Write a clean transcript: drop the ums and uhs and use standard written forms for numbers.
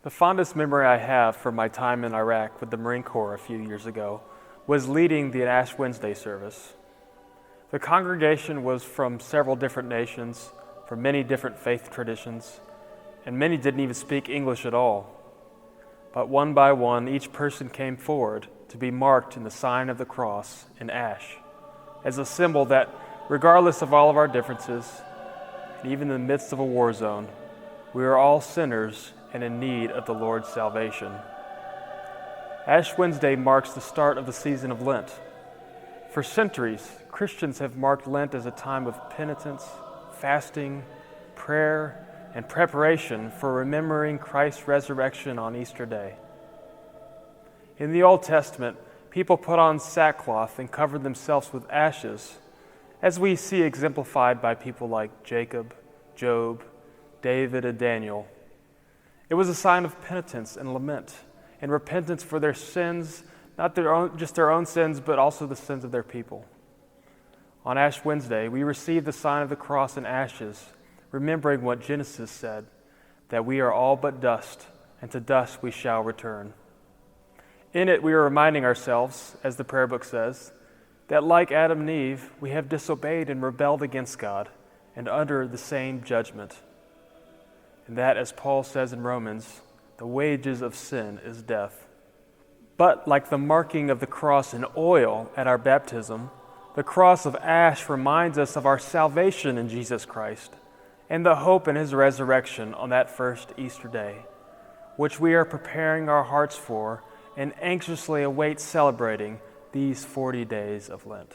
The fondest memory I have from my time in Iraq with the Marine Corps a few years ago was leading the Ash Wednesday service. The congregation was from several different nations, from many different faith traditions, and many didn't even speak English at all. But one by one, each person came forward to be marked in the sign of the cross in ash, as a symbol that, regardless of all of our differences, and even in the midst of a war zone, we are all sinners and in need of the Lord's salvation. Ash Wednesday marks the start of the season of Lent. For centuries, Christians have marked Lent as a time of penitence, fasting, prayer, and preparation for remembering Christ's resurrection on Easter Day. In the Old Testament, people put on sackcloth and covered themselves with ashes, as we see exemplified by people like Jacob, Job, David, and Daniel. It was a sign of penitence and lament and repentance for their sins, not just their own sins, but also the sins of their people. On Ash Wednesday, we receive the sign of the cross in ashes, remembering what Genesis said, that we are all but dust, and to dust we shall return. In it, we are reminding ourselves, as the prayer book says, that like Adam and Eve, we have disobeyed and rebelled against God and under the same judgment. And that, as Paul says in Romans, the wages of sin is death. But like the marking of the cross in oil at our baptism, the cross of ash reminds us of our salvation in Jesus Christ and the hope in His resurrection on that first Easter day, which we are preparing our hearts for and anxiously await celebrating these 40 days of Lent.